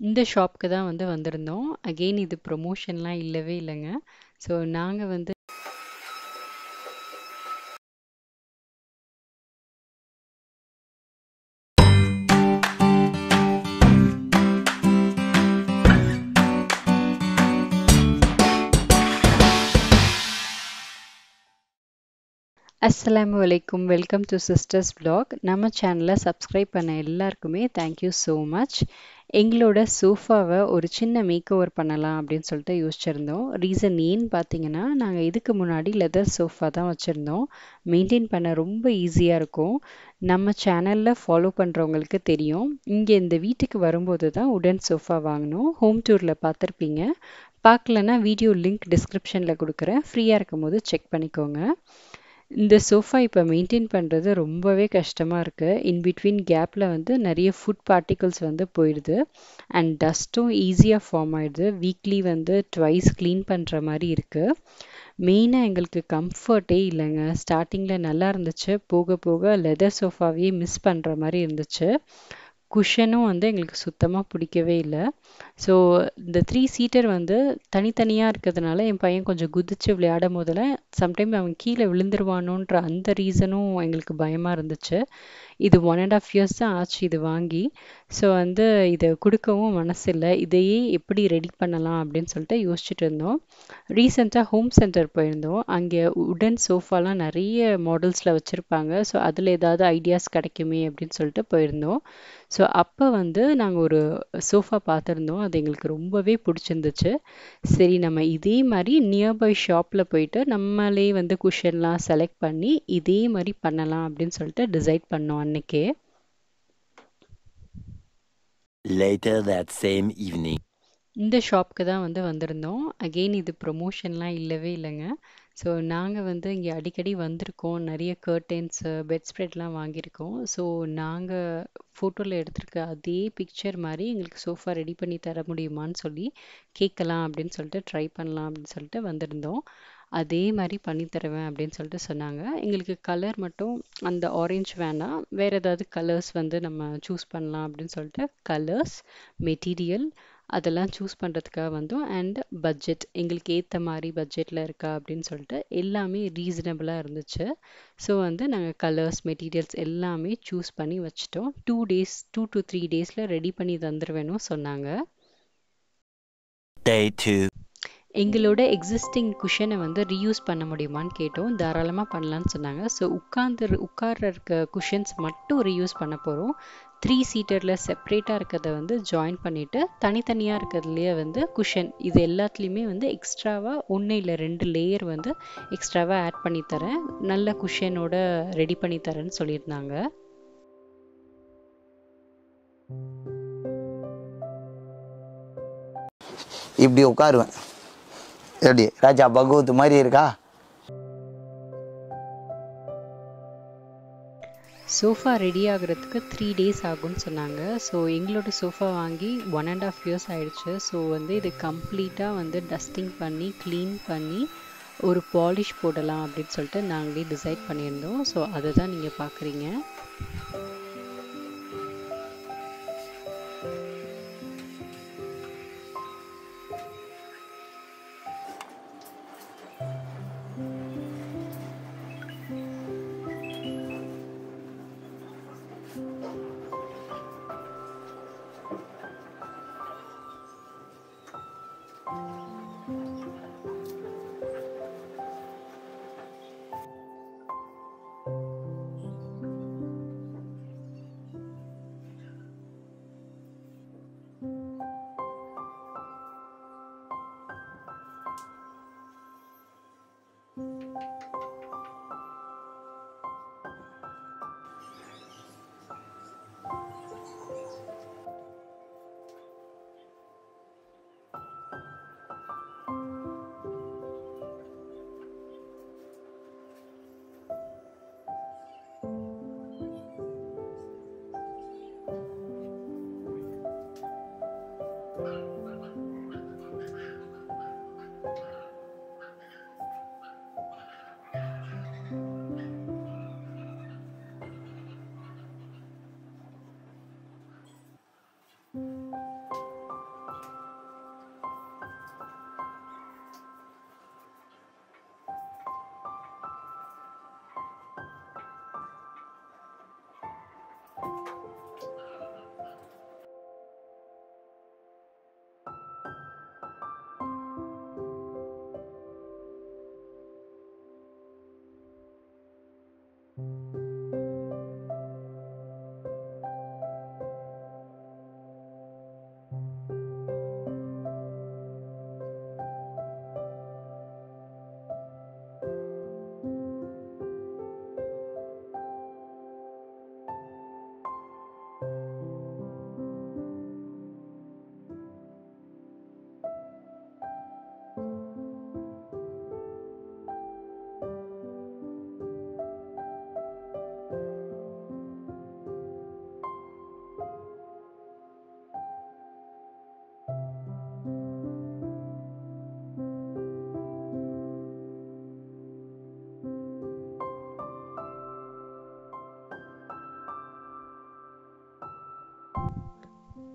இந்த ஷாப்க்கு தான் வந்து வந்திருந்தோம். அகெயின் இது ப்ரொமோஷன்லாம் இல்லவே இல்லைங்க. ஸோ நாங்கள் வந்து அஸ்ஸலாமு அலைக்கும், வெல்கம் டு சிஸ்டர்ஸ் vlog. நம்ம சேனலை சப்ஸ்கிரைப் பண்ண எல்லாருக்குமே தேங்க்யூ ஸோ மச். எங்களோட சோஃபாவை ஒரு சின்ன மேக் ஓவர் பண்ணலாம் அப்படின்னு சொல்லிட்டு யோசிச்சிருந்தோம். ரீசன் ஏன்னு பார்த்தீங்கன்னா, நாங்கள் இதுக்கு முன்னாடி லெதர் சோஃபா தான் வச்சுருந்தோம். மெயின்டைன் பண்ண ரொம்ப ஈஸியாக இருக்கும். நம்ம சேனலில் ஃபாலோ பண்ணுறவங்களுக்கு தெரியும். இங்கே இந்த வீட்டுக்கு வரும்போது தான் உடன் சோஃபா வாங்கினோம். ஹோம் டூரில் பார்த்துருப்பீங்க. பார்க்கலன்னா வீடியோ லிங்க் டிஸ்கிரிப்ஷனில் கொடுக்குறேன். ஃப்ரீயாக இருக்கும் போது செக் பண்ணிக்கோங்க. இந்த சோஃபா இப்போ மெயின்டைன் பண்ணுறது ரொம்பவே கஷ்டமாக இருக்குது. இன்பிட்வீன் கேப்பில் வந்து நிறைய ஃபுட் பார்ட்டிகல்ஸ் வந்து போயிடுது அண்ட் டஸ்ட்டும் ஈஸியாக ஃபார்ம் ஆயிடுது. வீக்லி வந்து ட்வைஸ் க்ளீன் பண்ணுற மாதிரி இருக்குது. மெயினாக எங்களுக்கு கம்ஃபர்ட்டே இல்லைங்க. ஸ்டார்டிங்கில் நல்லா இருந்துச்சு, போக போக லெதர் சோஃபாவே மிஸ் பண்ணுற மாதிரி இருந்துச்சு. குஷனும் வந்து எங்களுக்கு சுத்தமாக பிடிக்கவே இல்லை. ஸோ இந்த 3 சீட்டர் வந்து தனித்தனியாக இருக்கிறதுனால என் பையன் கொஞ்சம் குதிச்சு விளையாடும் போதெல்லாம் சம்டைம் அவன் கீழே விழுந்துருவானோன்ற அந்த ரீசனும் எங்களுக்கு பயமாக இருந்துச்சு. இது 1.5 இயர்ஸ் தான் ஆச்சு இது வாங்கி. ஸோ வந்து இதை கொடுக்கவும் மனசில்லை. இதையே எப்படி ரெடி பண்ணலாம் அப்படின்னு சொல்லிட்டு யோசிச்சுட்டு இருந்தோம். ரீசெண்டாக ஹோம் சென்டர் போயிருந்தோம். அங்கே உடன் சோஃபாலாம் நிறைய மாடல்ஸில் வச்சுருப்பாங்க. ஸோ அதில் ஏதாவது ஐடியாஸ் கிடைக்குமே அப்படின்னு சொல்லிட்டு போயிருந்தோம். ஸோ அப்போ வந்து நாங்கள் ஒரு சோஃபா பார்த்துருந்தோம். அது எங்களுக்கு ரொம்பவே பிடிச்சிருந்துச்சு. சரி, நம்ம இதே மாதிரி நியர்பை ஷாப்பில் போயிட்டு நம்மளே வந்து குஷன்லாம் செலக்ட் பண்ணி இதே மாதிரி பண்ணலாம் அப்படின்னு சொல்லிட்டு டிசைட் பண்ணோம் அன்னைக்கே. Later that same evening. இந்த ஷாப்க்கு தான் வந்து வந்திருந்தோம். அகெயின் இது ப்ரொமோஷன்லாம் இல்லவே இல்லைங்க. ஸோ நாங்கள் வந்து இங்கே அடிக்கடி வந்திருக்கோம். நிறைய கர்டென்ஸு, பெட் ஸ்ப்ரெட்லாம் வாங்கியிருக்கோம். ஸோ நாங்கள் ஃபோட்டோவில் எடுத்திருக்க அதே பிக்சர் மாதிரி எங்களுக்கு சோஃபா ரெடி பண்ணி தர முடியுமான்னு சொல்லி கேட்கலாம் அப்படின்னு சொல்லிட்டு ட்ரை பண்ணலாம் அப்படின்னு சொல்லிட்டு வந்திருந்தோம். அதே மாதிரி பண்ணி தருவேன் அப்படின்னு சொல்லிட்டு சொன்னாங்க. எங்களுக்கு கலர் மட்டும் அந்த ஆரஞ்சு வேணாம், வேறு ஏதாவது கலர்ஸ் வந்து நம்ம சூஸ் பண்ணலாம் அப்படின்னு சொல்லிட்டு கலர்ஸ், மெட்டீரியல் அதெல்லாம் சூஸ் பண்ணுறதுக்காக வந்தோம். அண்ட் பட்ஜெட் எங்களுக்கு ஏற்ற மாதிரி பட்ஜெட்டில் இருக்கா அப்படின்னு சொல்லிட்டு எல்லாமே ரீசனபிளாக இருந்துச்சு. ஸோ வந்து நாங்கள் கலர்ஸ், மெட்டீரியல்ஸ் எல்லாமே சூஸ் பண்ணி வச்சுட்டோம். 2 to 3 டேஸில் ரெடி பண்ணி தந்துருவேணும் சொன்னாங்க. Day 2. எங்களோட எக்ஸிஸ்டிங் குஷனை வந்து ரீயூஸ் பண்ண முடியுமான்னு கேட்டோம். தாராளமாக பண்ணலான்னு சொன்னாங்க. ஸோ உட்கார்ற இருக்க குஷன்ஸ் மட்டும் ரீயூஸ் பண்ண போகிறோம். 3 சீட்டரில் செப்ரேட்டாக இருக்கிறத வந்து ஜாயின் பண்ணிவிட்டு தனித்தனியாக இருக்கிறதுலையே வந்து குஷன் இது எல்லாத்துலேயுமே வந்து எக்ஸ்ட்ராவாக 1 இல்லை 2 லேயர் வந்து எக்ஸ்ட்ராவாக ஆட் பண்ணி தரேன், நல்ல குஷனோட ரெடி பண்ணி தரேன்னு சொல்லியிருந்தாங்க. இப்படி உட்காருவேன். எப்படி ராஜா பகவத் மாதிரி இருக்கா? சோஃபா ரெடி ஆகுறதுக்கு 3 டேஸ் ஆகும்னு சொன்னாங்க. ஸோ எங்களோட சோஃபா வாங்கி 1.5 இயர்ஸ் ஆயிடுச்சு. ஸோ வந்து இது கம்ப்ளீட்டாக வந்து டஸ்டிங் பண்ணி க்ளீன் பண்ணி ஒரு பாலிஷ் போடலாம் அப்படின்னு சொல்லிட்டு நாங்களே டிசைட் பண்ணியிருந்தோம். ஸோ அதை தான் நீங்கள் பார்க்குறீங்க.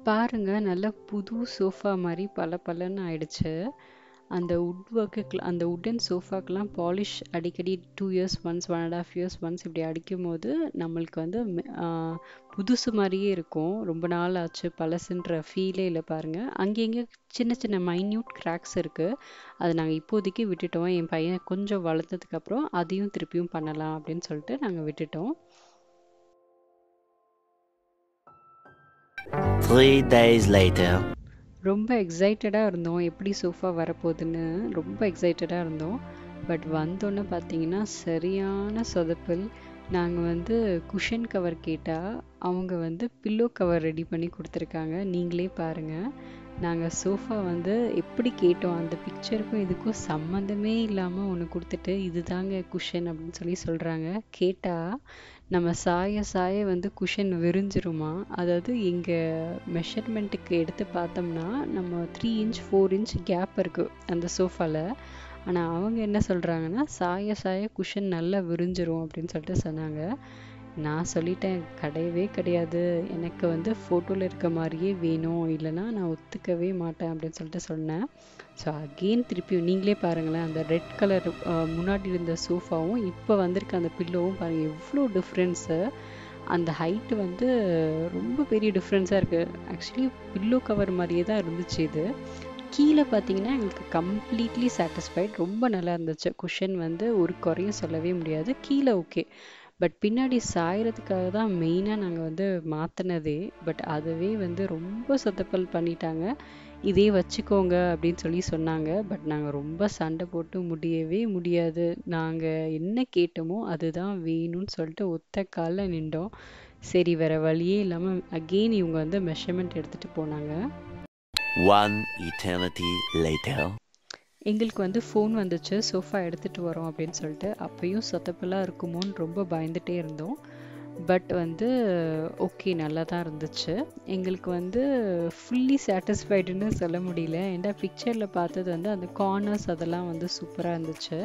பாருங்க நல்ல புது சோஃபா மாதிரி பளபளன்னு ஆயிடுச்சு. அந்த வுட் ஒர்க்கு அந்த வுட்டன் சோஃபாக்கெலாம் பாலிஷ் அடிக்கடி 2 இயர்ஸ் ஒன்ஸ் 1.5 இயர்ஸ் ஒன்ஸ் இப்படி அடிக்கும்போது நம்மளுக்கு வந்து புதுசு மாதிரியே இருக்கும். ரொம்ப நாள் ஆச்சு பழசுன்ற ஃபீலே இல்லை பாருங்க. அங்கங்கே சின்ன சின்ன மைன்யூட் கிராக்ஸ் இருக்குது. அதை நாங்கள் இப்போதைக்கு விட்டுட்டோம். என் பையன் கொஞ்சம் வளர்த்ததுக்கப்புறம் அதையும் திருப்பியும் பண்ணலாம் அப்படின்னு சொல்லிட்டு நாங்கள் விட்டுட்டோம். 3 days later. ரொம்ப எக்ஸைட்டடாக இருந்தோம் எப்படி சோஃபா வரப்போகுதுன்னு. ரொம்ப எக்ஸைட்டடாக இருந்தோம். பட் வந்தோன்னே பார்த்தீங்கன்னா சரியான சொதப்பல். நாங்கள் வந்து குஷன் கவர் கேட்டால் அவங்க வந்து பில்லோ கவர் ரெடி பண்ணி கொடுத்துருக்காங்க. நீங்களே பாருங்கள். நாங்கள் சோஃபா வந்து எப்படி கேட்டோம், அந்த பிக்சருக்கும் இதுக்கும் சம்மந்தமே இல்லாமல் ஒன்று கொடுத்துட்டு இதுதாங்க குஷன் அப்படின்னு சொல்லி சொல்கிறாங்க. கேட்டால் நம்ம சாய சாய வந்து குஷன் விரிஞ்சிருமா. அதாவது எங்கள் மெஷர்மெண்ட்டுக்கு எடுத்து பார்த்தோம்னா நம்ம 3 இன்ச் 4 இன்ச் கேப் இருக்குது அந்த சோஃபாவில். ஆனால் அவங்க என்ன சொல்கிறாங்கன்னா சாய சாய குஷன் நல்லா விரிஞ்சிரும் அப்படின்னு சொல்லிட்டு சொன்னாங்க. நான் சொல்லிட்டேன் கிடையவே கிடையாது, எனக்கு வந்து ஃபோட்டோவில் இருக்க மாதிரியே வேணும், இல்லைனா நான் ஒத்துக்கவே மாட்டேன் அப்படின்னு சொல்லிட்டு சொன்னேன். ஸோ அகெயின் திருப்பியும் நீங்களே பாருங்களேன், அந்த ரெட் கலர் முன்னாடி இருந்த சோஃபாவும் இப்போ வந்திருக்க அந்த பில்லோவும் பாருங்கள் எவ்வளோ டிஃப்ரென்ஸு. அந்த ஹைட்டு வந்து ரொம்ப பெரிய டிஃப்ரென்ஸாக இருக்குது. ஆக்சுவலி பில்லோ கவர் மாதிரியே தான் இருந்துச்சு இது. கீழே பார்த்தீங்கன்னா எங்களுக்கு கம்ப்ளீட்லி சாட்டிஸ்ஃபைட். ரொம்ப நல்லா இருந்துச்சு. குஷன் வந்து ஒரு குறையும் சொல்லவே முடியாது. கீழே ஓகே, பட் பின்னாடி சாயறதுக்காக தான் மெயினாக நாங்கள் வந்து மாற்றினதே. பட் அதுவே வந்து ரொம்ப சொதப்பல் பண்ணிட்டாங்க. இதே வச்சுக்கோங்க அப்படின்னு சொல்லி சொன்னாங்க. பட் நாங்கள் ரொம்ப சண்டை போட்டு முடியவே முடியாது, நாங்கள் என்ன கேட்டோமோ அதுதான் வேணும்னு சொல்லிட்டு ஒத்த காலில் நின்றோம். சரி வேறு வழியே இல்லாமல் அகெயின் இவங்க வந்து மெஷர்மெண்ட் எடுத்துகிட்டு போனாங்க. 1 eternity later. எங்களுக்கு வந்து ஃபோன் வந்துச்சு சோஃபா எடுத்துகிட்டு வரோம் அப்படின்னு சொல்லிட்டு. அப்பயும் சொத்தப்பெல்லாம் இருக்குமோன்னு ரொம்ப பயந்துகிட்டே இருந்தோம். பட் வந்து ஓகே நல்லா தான் இருந்துச்சு. எங்களுக்கு வந்து ஃபுல்லி சாட்டிஸ்ஃபைடுன்னு சொல்ல முடியல. ஏன்னா பிக்சரில் பார்த்தது வந்து அந்த கார்னர்ஸ் அதெல்லாம் வந்து சூப்பராக இருந்துச்சு.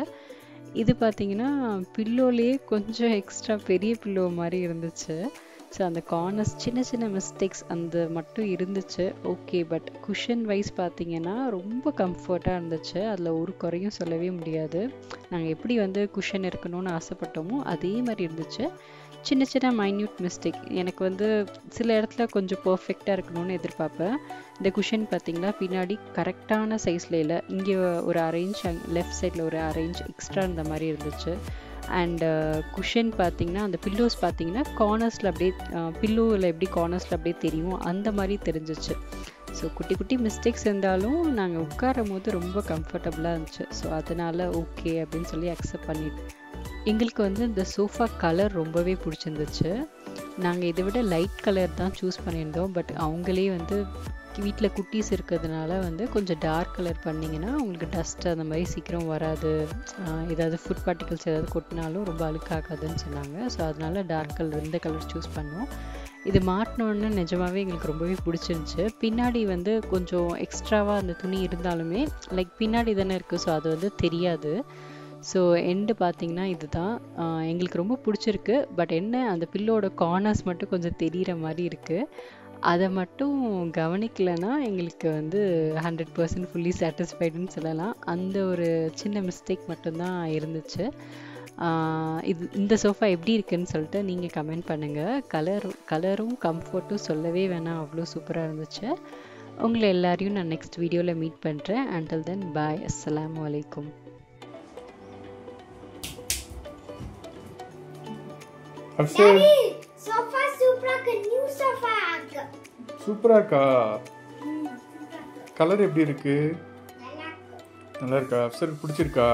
இது பார்த்தீங்கன்னா பில்லோலேயே கொஞ்சம் எக்ஸ்ட்ரா பெரிய பில்லோ மாதிரி இருந்துச்சு. ஸோ அந்த கார்னர்ஸ் சின்ன சின்ன மிஸ்டேக்ஸ் அந்த மட்டும் இருந்துச்சு. ஓகே, பட் குஷன் வைஸ் பார்த்தீங்கன்னா ரொம்ப கம்ஃபர்ட்டாக இருந்துச்சு. அதில் ஒரு குறையும் சொல்லவே முடியாது. நாங்கள் எப்படி வந்து குஷன் இருக்கணும்னு ஆசைப்பட்டோமோ அதே மாதிரி இருந்துச்சு. சின்ன சின்ன மைன்யூட் மிஸ்டேக், எனக்கு வந்து சில இடத்துல கொஞ்சம் பர்ஃபெக்டாக இருக்கணும்னு எதிர்பார்ப்பேன். இந்த குஷன் பார்த்தீங்களா பின்னாடி கரெக்டான சைஸில் இல்லை, இங்கே ஒரு 1/2 இன்ச் லெஃப்ட் சைடில் ஒரு 1/2 இன்ச் எக்ஸ்ட்ரா இருந்த மாதிரி இருந்துச்சு. அண்ட் குஷன் பார்த்தீங்கன்னா அந்த பில்லோஸ் பார்த்தீங்கன்னா கார்னர்ஸில் அப்படியே பில்லோவில் எப்படி கார்னர்ஸில் அப்படியே தெரியும் அந்த மாதிரி தெரிஞ்சிச்சு. ஸோ குட்டி குட்டி மிஸ்டேக்ஸ் இருந்தாலும் நாங்கள் உட்காரும் போது ரொம்ப கம்ஃபர்டபுளாக இருந்துச்சு. ஸோ அதனால் ஓகே அப்படின்னு சொல்லி அக்செப்ட் பண்ணிட்டு எங்களுக்கு வந்து இந்த சோஃபா கலர் ரொம்பவே பிடிச்சிருந்துச்சு. நாங்கள் இதை விட லைட் கலர் தான் சூஸ் பண்ணியிருந்தோம். பட் அவங்களே வந்து வீட்டில் குட்டீஸ் இருக்கிறதுனால வந்து கொஞ்சம் டார்க் கலர் பண்ணிங்கன்னா உங்களுக்கு டஸ்ட் அந்த மாதிரி சீக்கிரம் வராது, ஏதாவது ஃபுட் பார்ட்டிகல்ஸ் ஏதாவது கொட்டினாலும் ரொம்ப அழுக்காகாதுன்னு சொன்னாங்க. ஸோ அதனால டார்க் கலர் இந்த கலர் சூஸ் பண்ணோம். இது மாட்டினோன்னு நிஜமாகவே எங்களுக்கு ரொம்பவே பிடிச்சிருந்துச்சு. பின்னாடி வந்து கொஞ்சம் எக்ஸ்ட்ராவாக அந்த துணி இருந்தாலுமே லைக் பின்னாடி தானே இருக்குது, ஸோ அது வந்து தெரியாது. ஸோ எண்டு பார்த்தீங்கன்னா இதுதான் எங்களுக்கு ரொம்ப பிடிச்சிருக்கு. பட் என்ன அந்த பில்லோட கார்னர்ஸ் மட்டும் கொஞ்சம் தெரிகிற மாதிரி இருக்குது. அதை மட்டும் கவனிக்கலைன்னா எங்களுக்கு வந்து 100% ஃபுல்லி சாட்டிஸ்ஃபைடுன்னு சொல்லலாம். அந்த ஒரு சின்ன மிஸ்டேக் மட்டும்தான் இருந்துச்சு. இந்த சோஃபா எப்படி இருக்குன்னு சொல்லிட்டு நீங்கள் கமெண்ட் பண்ணுங்கள். கலரும் கம்ஃபர்ட்டும் சொல்லவே வேணாம், அவ்வளோ சூப்பராக இருந்துச்சு. உங்களை எல்லாரையும் நான் நெக்ஸ்ட் வீடியோவில் மீட் பண்ணுறேன். அண்டில் தென் பாய், அஸ்ஸலாமு அலைக்கும். சூப்பரா இருக்கா? கலர் எப்படி இருக்கு? நல்லா இருக்கா? அப்சருக்கு பிடிச்சிருக்கா?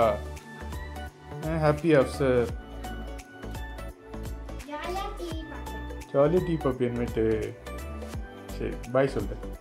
ஹாப்பி அப்சர்? ஜாலியாக டீ பார்ப்பேன். சரி பாய் சொல்லுங்கள்.